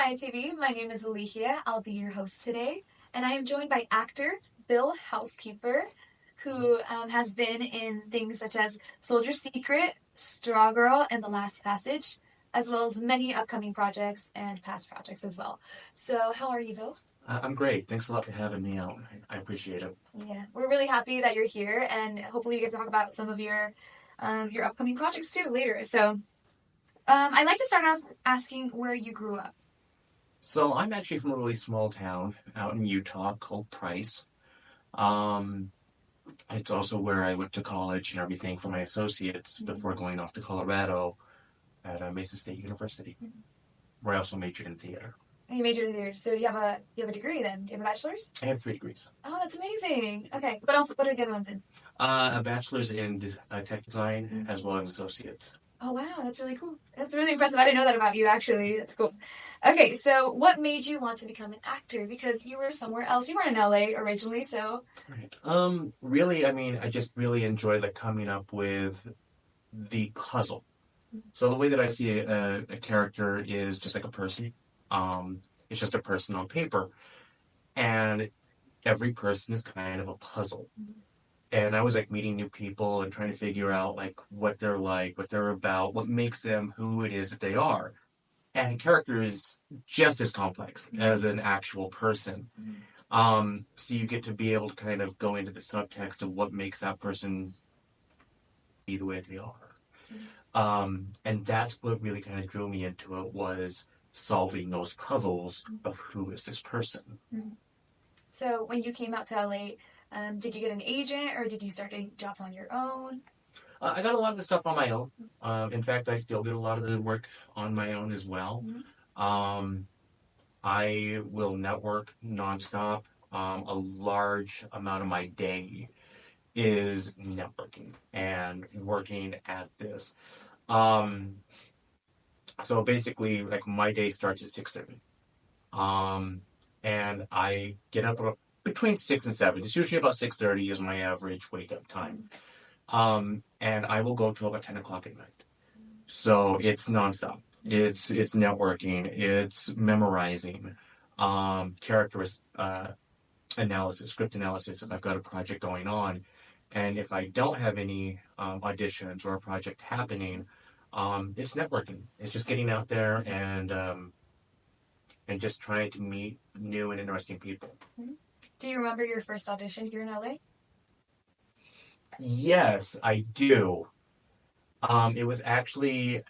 Maeya TV. My name is Eligia. I'll be your host today, and I am joined by actor Bill Houskeeper, who has been in things such as Soldier's Secret, Straw Girl, and The Last Passage, as well as many upcoming projects and past projects as well. So, how are you, Bill? I'm great. Thanks a lot for having me out. I appreciate it. Yeah, we're really happy that you're here, and hopefully you get to talk about some of your upcoming projects too later. So, I'd like to start off asking where you grew up. So I'm actually from a really small town out in Utah called Price. Um, it's also where I went to college and everything for my associates before going off to Colorado at Mesa State University, where I also majored in theater. And you majored in theater, so you have a degree then. Do you have a bachelor's? I have 3 degrees. Oh, that's amazing. Okay, what else? What are the other ones in? A bachelor's in tech design as well as associates. Oh wow, that's really cool. That's really impressive. I didn't know that about you actually. That's cool. Okay, so what made you want to become an actor? Because you were somewhere else. You weren't in LA originally, so. Right. Really, I just really enjoy coming up with the puzzle. So the way that I see a character is just like a person. It's just a person on paper, and every person is kind of a puzzle. And I was meeting new people and trying to figure out what they're like, what they're about, what makes them who it is that they are. And a character is just as complex as an actual person. So you get to be able to kind of go into the subtext of what makes that person be the way they are. And that's what really kind of drew me into it, was solving those puzzles of who is this person. So when you came out to LA, did you get an agent or did you start getting jobs on your own? I got a lot of the stuff on my own. In fact, I still get a lot of the work on my own as well. I will network nonstop. A large amount of my day is networking and working at this. So basically, my day starts at 6:30. And I get up between 6 and 7. It's usually about 6:30 is my average wake-up time. And I will go till about 10 o'clock at night. So it's nonstop. It's networking. It's memorizing. Character analysis, script analysis if I've got a project going on. And if I don't have any auditions or a project happening, it's networking. It's just getting out there and just trying to meet new and interesting people. Do you remember your first audition here in LA? Yes, I do. It was actually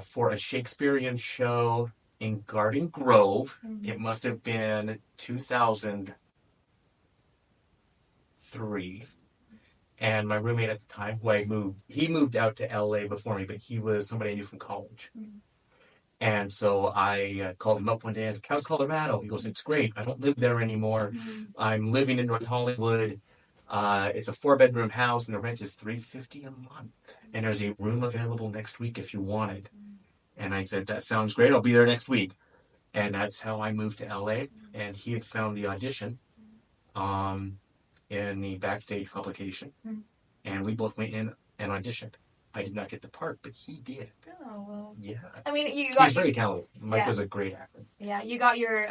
for a Shakespearean show in Garden Grove. It must have been 2003. And my roommate at the time, he moved out to LA before me, but he was somebody I knew from college. And so I called him up one day. I was like, "How's Colorado?" He goes, "It's great. I don't live there anymore. I'm living in North Hollywood. It's a 4-bedroom house, and the rent is $350 a month. And there's a room available next week if you want it." And I said, "That sounds great. I'll be there next week." And that's how I moved to LA. And he had found the audition in the Backstage publication. And we both went in and auditioned. I did not get the part, but he did. Oh, well. Yeah. I mean, He's very talented. Mike was a great actor. Yeah, you got your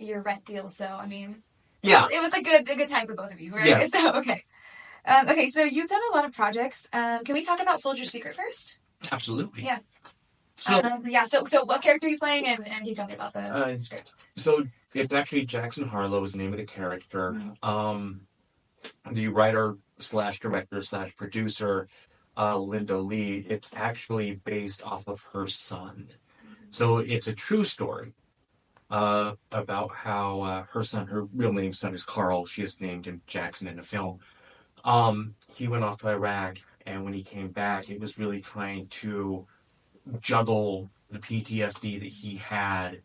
rent deal, so I mean, yeah, it was a good time for both of you, right? Yes. So okay, so you've done a lot of projects. Can we talk about Soldier's Secret first? Absolutely. Yeah. So So what character are you playing, and can you tell me about the script? So it's actually Jackson Harlow is the name of the character. The writer / director / producer. Linda Lee, it's actually based off of her son. So it's a true story about how her real son is Carl. She has named him Jackson in the film. He went off to Iraq, and when he came back, it was really trying to juggle the PTSD that he had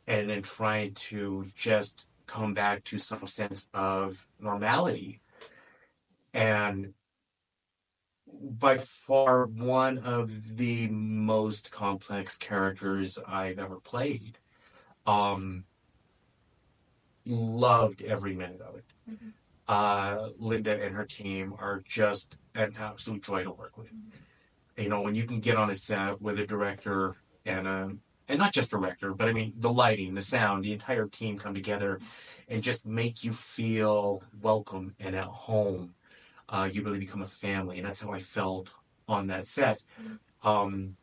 and then trying to just come back to some sense of normality. And by far one of the most complex characters I've ever played. Loved every minute of it. Linda and her team are just an absolute joy to work with. When you can get on a set with a director and and not just director, but I mean the lighting, the sound, the entire team come together and just make you feel welcome and at home. You really become a family, and that's how I felt on that set. Um,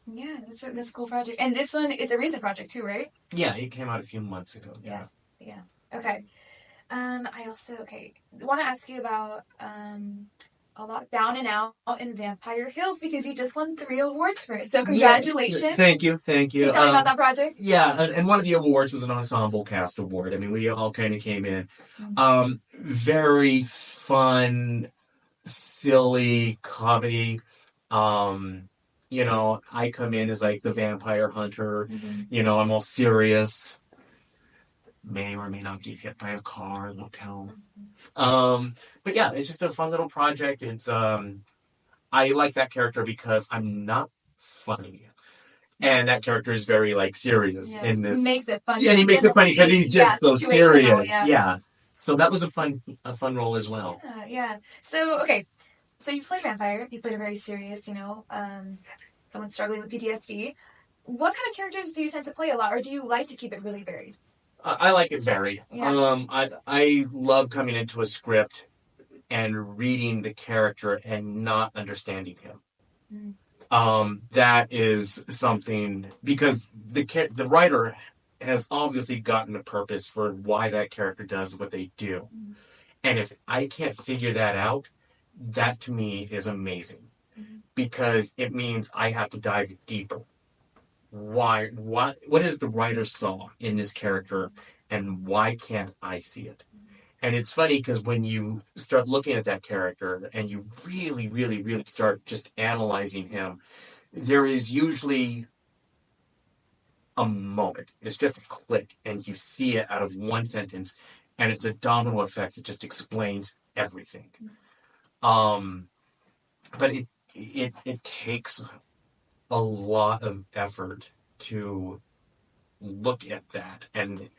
Yeah, that's a cool project. And this one is a recent project too, right? yeah, it came out a few months ago. Yeah. Yeah. Okay. I also want to ask you about a lot Down and Out in Vampire Hills because you just won 3 awards for it. So congratulations! Yes. Thank you. Can you tell me about that project? Yeah, and one of the awards was an ensemble cast award. I mean, we all kind of came in. Very fun, silly comedy. I come in as like the vampire hunter. I'm all serious. May or may not get hit by a car, won't tell. But yeah, it's just a fun little project. It's I like that character because I'm not funny. And that character is very like serious in this. He makes it funny. Yeah, and he makes it funny because he's just so serious. Yeah. So that was a fun role as well. Yeah. So so you played vampire. You played a very serious, someone struggling with PTSD. What kind of characters do you tend to play a lot, or do you like to keep it really varied? I like it varied. Yeah. I love coming into a script and reading the character and not understanding him. That is something because the writer has obviously gotten a purpose for why that character does what they do. And if I can't figure that out, that to me is amazing because it means I have to dive deeper. What is the writer saw in this character and why can't I see it? And it's funny because when you start looking at that character and you really, really, really start just analyzing him, there is usually a moment. It's just a click, and you see it out of one sentence, and it's a domino effect that just explains everything. But it takes a lot of effort to look at that and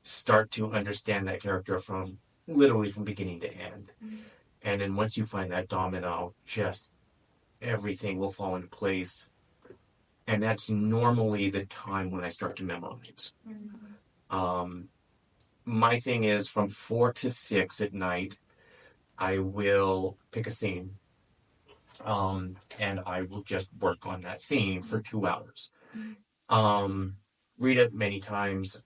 start to understand that character from literally from beginning to end. And then once you find that domino, just everything will fall into place. And that's normally the time when I start to memorize. My thing is from 4 to 6 at night, I will pick a scene. And I will just work on that scene for 2 hours. Read it many times.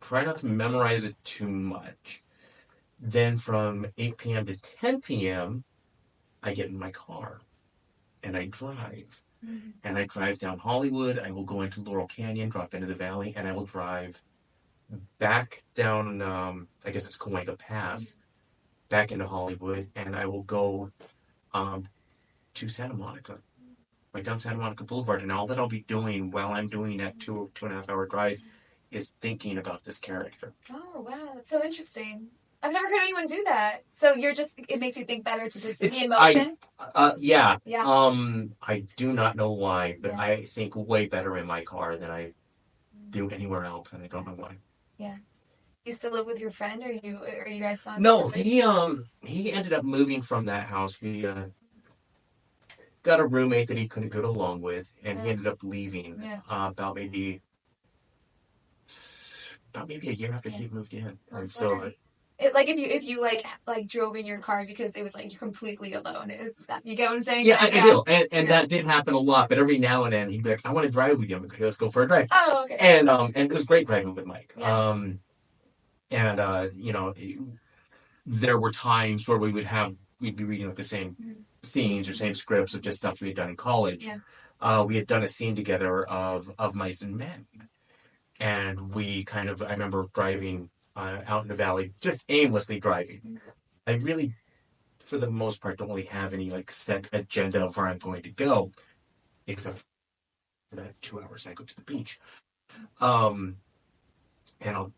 Try not to memorize it too much. Then from 8 p.m. to 10 p.m., I get in my car and I drive. And I drive down Hollywood. I will go into Laurel Canyon, drop into the valley, and I will drive back down, I guess it's Cahuenga Pass, back into Hollywood, and I will go to Santa Monica, right down Santa Monica Boulevard. And all that I'll be doing while I'm doing that 2.5 hour drive is thinking about this character. Oh, wow. That's so interesting. I've never heard anyone do that. So it makes you think better to just be in motion? Yeah. I do not know why, but I think way better in my car than I do anywhere else, and I don't know why. Yeah. You still live with your friend, or are you guys not? No, he ended up moving from that house. We got a roommate that he couldn't get along with, and he ended up leaving about maybe a year after he moved in. And so if you drove in your car because it was like you're completely alone. You get what I'm saying? Yeah, I do. And that did happen a lot. But every now and then he'd be like, "I want to drive with you. Okay, let's go for a drive." Oh, okay. And it was great driving with Mike. Yeah. There were times where we'd be reading like the same scenes or same scripts of just stuff we had done in college. Yeah. We had done a scene together of Mice and Men, and I remember driving out in the valley, just aimlessly driving. I really, for the most part, don't really have any like set agenda of where I'm going to go, except for that 2 hours I go to the beach. And I'll,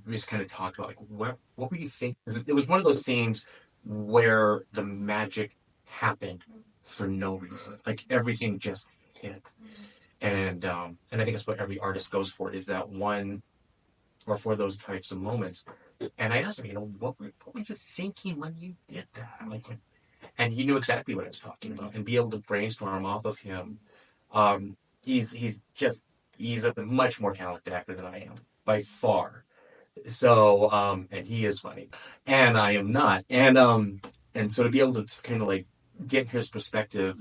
just kind of talk about like what were you thinking? It was one of those scenes where the magic happened for no reason, like everything just hit. And I think that's what every artist goes for, is that one, or for those types of moments. And I asked him, what were you thinking when you did that? And he knew exactly what I was talking about, and be able to brainstorm off of him. he's a much more talented actor than I am by far. So and he is funny, and I am not, and so to be able to just kind of like get his perspective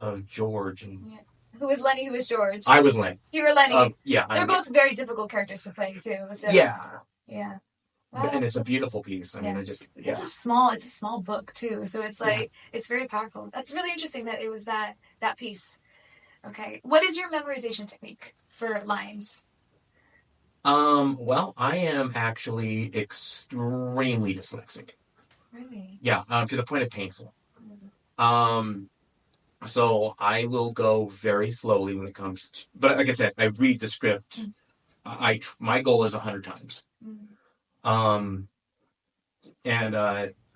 of George and Yeah. Who was Lenny? Who was George? I was Lenny. You were Lenny. Yeah, they're both very difficult characters to play too. So. Yeah. Wow. And it's a beautiful piece. I mean, it's a small book too, so it's like it's very powerful. That's really interesting that it was that piece. Okay, what is your memorization technique for lines? Well, I am actually extremely dyslexic. Really? Yeah, to the point of painful. So I will go very slowly when it comes to, but like I said, I read the script. My goal is 100 times. And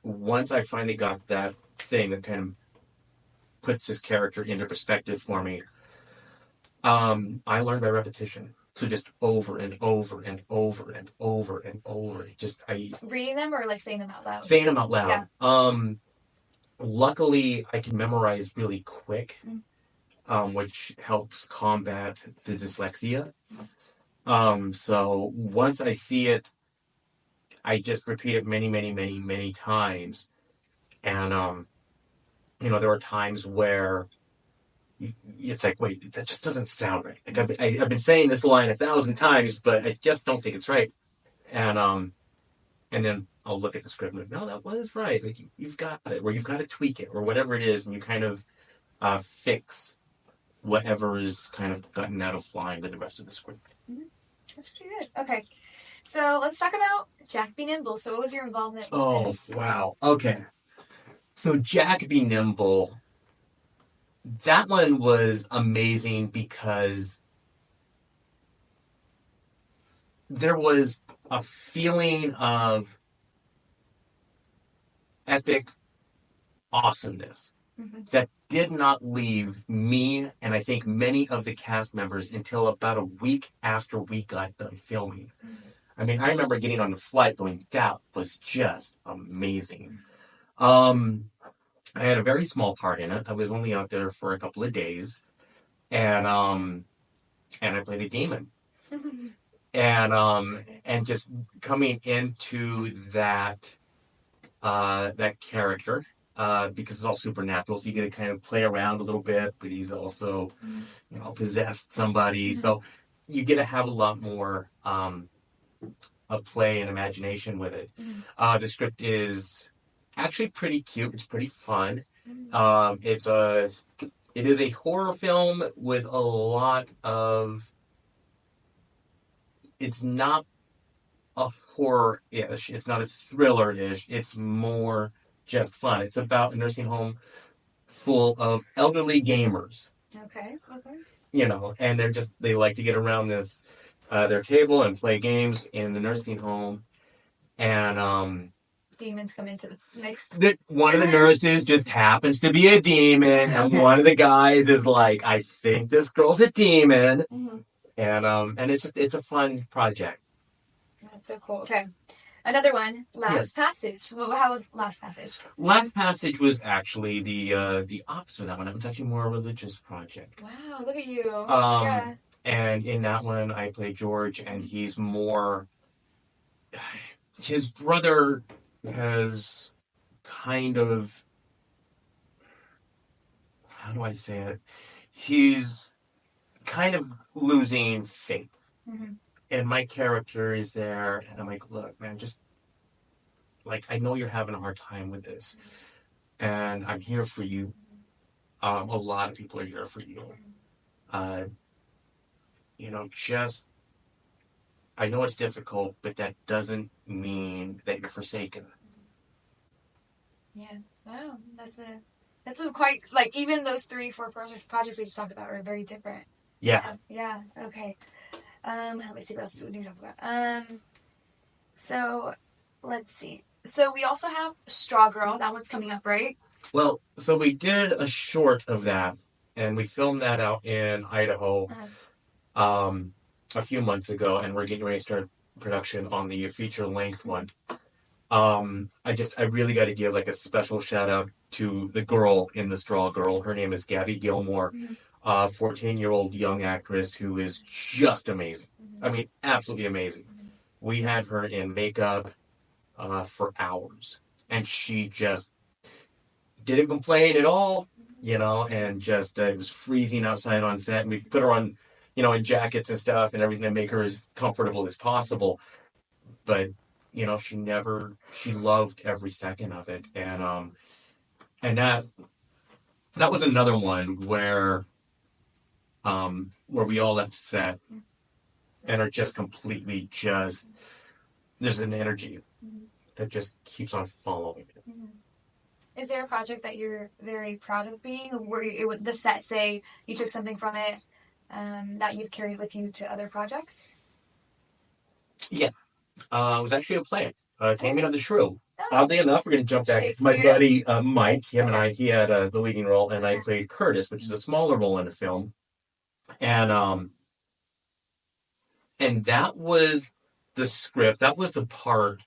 once I finally got that thing that kind of puts this character into perspective for me, I learned by repetition. So just over and over and over and over and over. Reading them or like saying them out loud? Saying them out loud. Yeah. Luckily, I can memorize really quick, which helps combat the dyslexia. So once I see it, I just repeat it many, many, many, many times. And, there are times where it's like, wait, that just doesn't sound right. Like I've been saying this line 1,000 times, but I just don't think it's right. And then I'll look at the script and no, that was right. Like you've got it, or you've got to tweak it, or whatever it is, and you kind of fix whatever is kind of gotten out of line with the rest of the script. Mm-hmm. That's pretty good. Okay, so let's talk about Jack Be Nimble. So what was your involvement with this? Oh, wow. Okay. So Jack Be Nimble, that one was amazing because there was a feeling of epic awesomeness that did not leave me and I think many of the cast members until about a week after we got done filming. I mean, I remember getting on the flight going, that was just amazing. I had a very small part in it. I was only out there for a couple of days, and I played a demon. And just coming into that character, because it's all supernatural, so you get to kind of play around a little bit, but he's also, possessed somebody, so you get to have a lot more of play and imagination with it. The script is actually pretty cute. It's pretty fun. It is a horror film with a lot of. It's not a horror-ish. It's not a thriller-ish. It's more just fun. It's about a nursing home full of elderly gamers. Okay. And they like to get around their table and play games in the nursing home. And demons come into the mix. One of the nurses just happens to be a demon, and one of the guys is like, I think this girl's a demon. And it's a fun project. That's so cool. Okay. Another one, Last Passage. How was Last Passage? Last Passage was actually the opposite of that one. It was actually more a religious project. Wow, look at you. Yeah. And in that one, I play George, and he's more. His brother has kind of. How do I say it? He's kind of losing faith. And my character is there, and I'm like, look, man, just, like, I know you're having a hard time with this, and I'm here for you. A lot of people are here for you. I know it's difficult, but that doesn't mean that you're forsaken. Yeah. Wow. That's a quite, like, even those 3-4 projects we just talked about are very different. Yeah. Yeah. Okay. Let me see what else we need to talk about. So let's see. So we also have Straw Girl. That one's coming up, right? Well, so we did a short of that, and we filmed that out in Idaho a few months ago, and we're getting ready to start production on the feature-length one. I really got to give like a special shout out to the girl in the Straw Girl. Her name is Gabby Gilmore. a 14-year-old young actress who is just amazing. I mean, absolutely amazing. We had her in makeup for hours, and she just didn't complain at all, and just it was freezing outside on set, and we put her on, in jackets and stuff and everything to make her as comfortable as possible. But she loved every second of it, and that was another one where we all left set and are just completely there's an energy that just keeps on following it. Is there a project that you're very proud of being, where the set say you took something from it that you've carried with you to other projects? Yeah. It was actually a play, Taming of the Shrew. Oddly enough, we're going to jump back. My buddy Mike, he had the leading role, and I played Curtis, which is a smaller role in the film. And that was the script. That was the part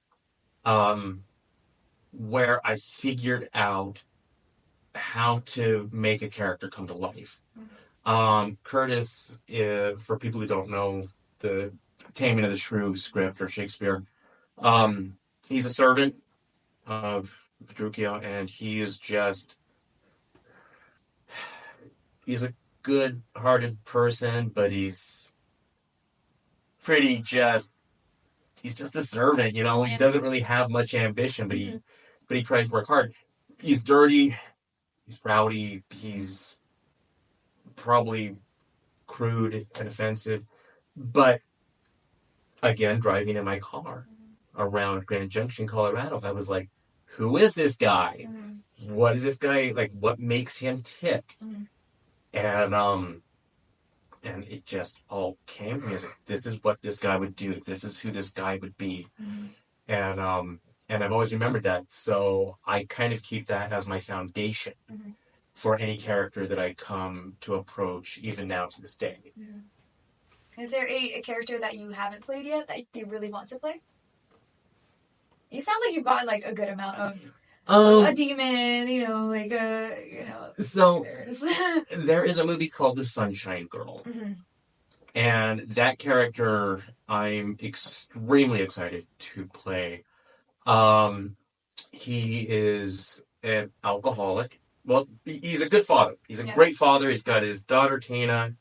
where I figured out how to make a character come to life. Curtis, for people who don't know the Taming of the Shrew script or Shakespeare, he's a servant of Petruchio, and he's a good-hearted person, but he's just a servant, He doesn't really have much ambition, but he tries to work hard. He's dirty, he's rowdy, he's probably crude and offensive, but again, driving in my car around Grand Junction, Colorado, I was like, who is this guy? What is this guy, like, what makes him tick? And it just all came to me as like, this is what this guy would do. This is who this guy would be. And I've always remembered that. So I kind of keep that as my foundation for any character that I come to approach, even now to this day. Is there a character that you haven't played yet that you really want to play? It sounds like you've gotten like a good amount of a demon, So there is a movie called The Sunshine Girl. And that character I'm extremely excited to play. He is an alcoholic. Well, he's a good father. He's a great father. He's got his daughter, Tina,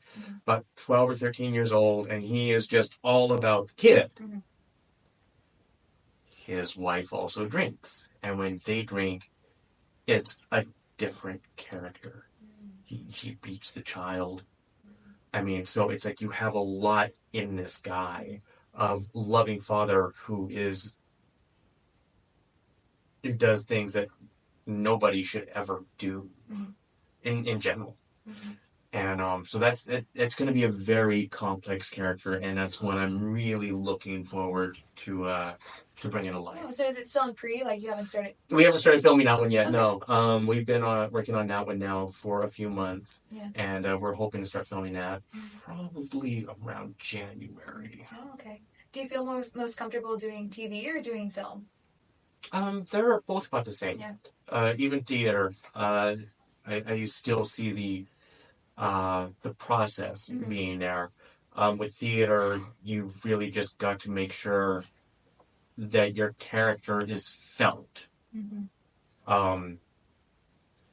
about 12 or 13 years old, and he is just all about the kid. His wife also drinks, and when they drink, it's a different character. He beats the child. I mean, so it's like you have a lot in this guy of loving father who does things that nobody should ever do in general. And so it's going to be a very complex character, and that's one I'm really looking forward to bringing to life. Oh, so is it still in pre? Like you haven't started? We haven't started filming that one yet. Okay. No. We've been working on that one now for a few months, and we're hoping to start filming that probably around January. Oh, okay. Do you feel most comfortable doing TV or doing film? They're both about the same. Even theater, I still see the process being there. With theater, you've really just got to make sure that your character is felt in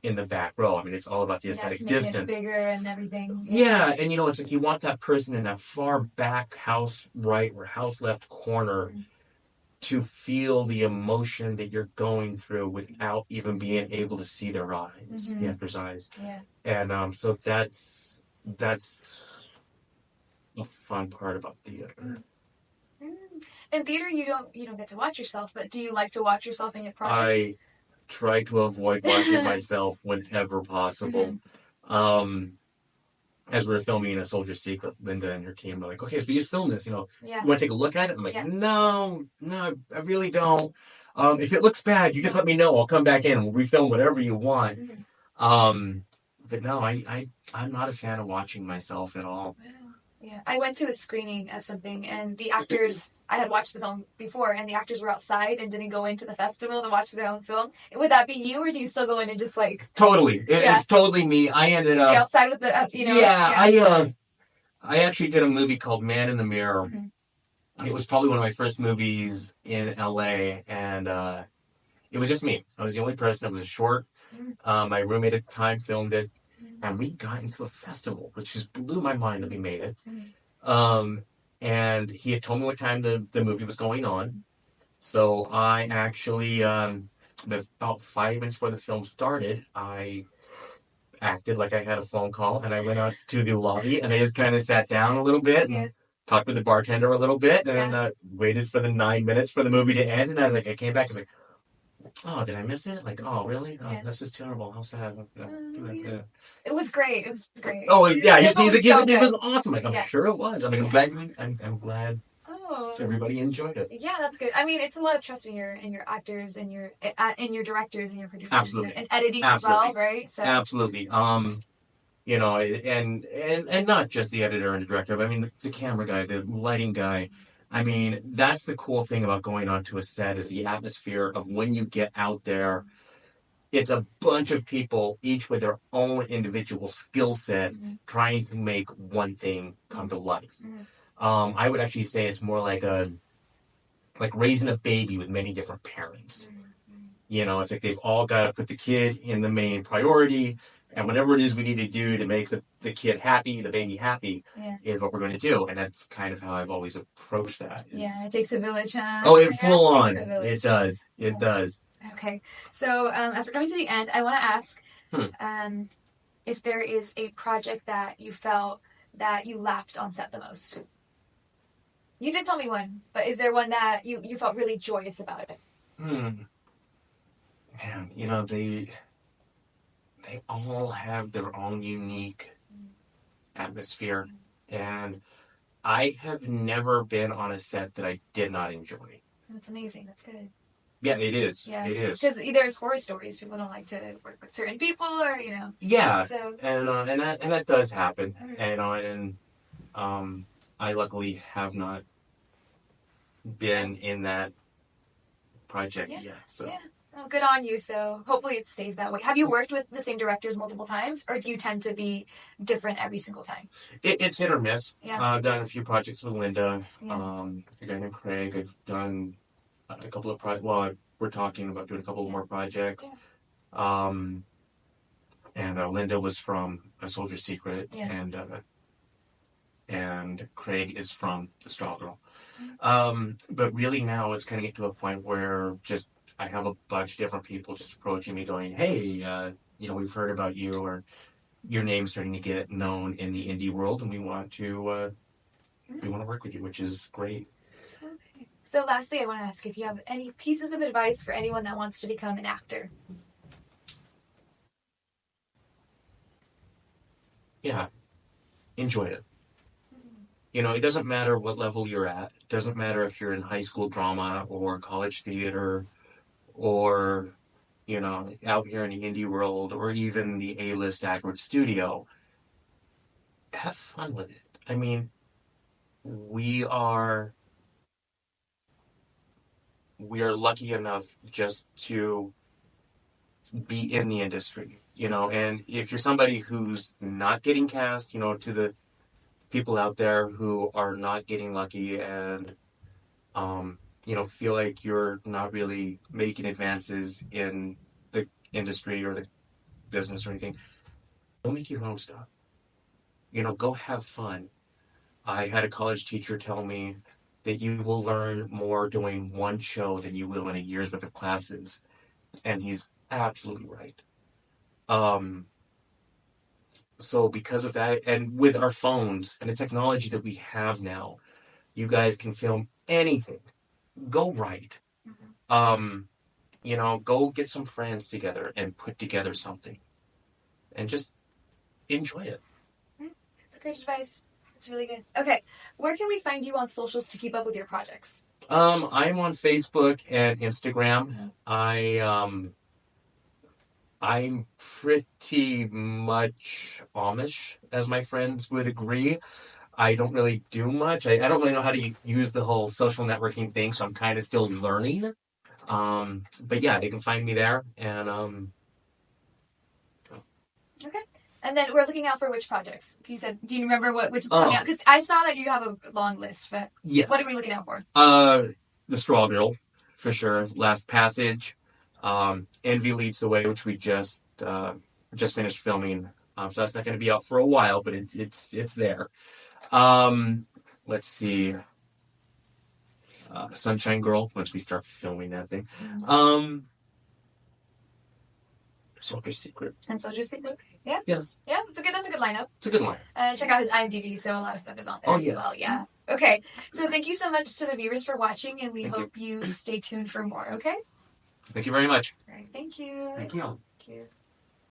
the back row. I mean, it's all about the aesthetic distance. It bigger and everything. Yeah, and it's like you want that person in that far back house right or house left corner to feel the emotion that you're going through without even being able to see their eyes, the actor's eyes. Yeah. And so that's a fun part about theater. In theater, you don't get to watch yourself, but do you like to watch yourself in your projects? I try to avoid watching myself whenever possible. As we were filming A Soldier's Secret, Linda and her team were like, okay, so we just filmed this, you want to take a look at it? I'm like, no, I really don't. If it looks bad, you just let me know. I'll come back in and we'll refilm whatever you want. Mm-hmm. But no, I'm not a fan of watching myself at all. Yeah, I went to a screening of something, and the actors, I had watched the film before, and the actors were outside and didn't go into the festival to watch their own film. Would that be you, or do you still go in and just like, Totally. yeah, It's totally me. I ended stay up, outside with the, I actually did a movie called Man in the Mirror. It was probably one of my first movies in LA, and it was just me. I was the only person. It was a short. My roommate at the time filmed it, and we got into a festival, which just blew my mind that we made it. And he had told me what time the movie was going on. So I actually, about 5 minutes before the film started, I acted like I had a phone call, and I went out to the lobby, and I just kind of sat down a little bit and talked with the bartender a little bit, and waited for the 9 minutes for the movie to end. And I was like, I came back, I was like, oh, did I miss it? Like, oh, really? Oh, this is terrible. How sad. It was great. It was great. Oh, yeah. It was so It was good. awesome. Like, I'm sure it was. I mean, I'm glad Oh, everybody enjoyed it. yeah, that's good. I mean, it's a lot of trust in your actors and your directors and your producers. Absolutely. And editing as well, right? So Absolutely. You know, and not just the editor and the director, but I mean the camera guy, the lighting guy. I mean, that's the cool thing about going onto a set is the atmosphere of when you get out there. It's a bunch of people, each with their own individual skill set, trying to make one thing come to life. I would actually say it's more like raising a baby with many different parents. You know, it's like they've all got to put the kid in the main priority, and whatever it is we need to do to make the kid happy, the baby happy, is what we're going to do. And that's kind of how I've always approached that. It takes a village, huh? Oh, it full on. It does. It does. Okay. So as we're coming to the end, I want to ask if there is a project that you felt that you laughed on set the most. You did tell me one, but is there one that you felt really joyous about it? Man, you know, they all have their own unique atmosphere, and I have never been on a set that I did not enjoy. That's amazing. That's good. Yeah, it is. Yeah. It is. Because there's horror stories. People don't like to work with certain people, or Yeah, So and that does happen. And I luckily have not been in that project yet. So. Yeah. Oh, good on you. So hopefully it stays that way. Have you worked with the same directors multiple times, or do you tend to be different every single time? It's hit or miss. Yeah. I've done a few projects with Linda. A guy named Craig. I've done a couple of projects. Well, we're talking about doing a couple more projects. And Linda was from A Soldier's Secret, and Craig is from The Straw Girl. But really now it's kind of get to a point where just I have a bunch of different people just approaching me going, hey, we've heard about you, or your name's starting to get known in the indie world, and we want to work with you, which is great. Okay. So lastly, I want to ask if you have any pieces of advice for anyone that wants to become an actor. Yeah. Enjoy it. You know, it doesn't matter what level you're at. It doesn't matter if you're in high school drama or college theater or, out here in the indie world or even the A-list actor studio. Have fun with it. I mean, we are lucky enough just to be in the industry, and if you're somebody who's not getting cast, to the people out there who are not getting lucky and, feel like you're not really making advances in the industry or the business or anything, go make your own stuff. Go have fun. I had a college teacher tell me that you will learn more doing one show than you will in a year's worth of classes. And he's absolutely right. So because of that, and with our phones and the technology that we have now, you guys can film anything. Go write. Go get some friends together and put together something. And just enjoy it. That's great advice. That's really good. Okay, where can we find you on socials to keep up with your projects? I'm on Facebook and Instagram. I'm pretty much Amish, as my friends would agree. I don't really do much. I don't really know how to use the whole social networking thing, so I'm kind of still learning. But yeah, they can find me there. And Okay. And then we're looking out for which projects? You said, do you remember which is coming out? Because I saw that you have a long list, but yes. What are we looking out for? The Straw Girl, for sure. Last Passage. Envy Leads the Way, which we just finished filming. So that's not going to be out for a while, but it's there. Let's see. Sunshine Girl, once we start filming that thing. Soldier Secret. And Soldier Secret. Yeah. Yes. Yeah, that's a good lineup. It's a good lineup. Check out his IMDb, so a lot of stuff is on there as well. Yeah. Okay. So thank you so much to the viewers for watching, and we hope you stay tuned for more. Okay. Thank you very much. All right. Thank you. Thank you. Thank you.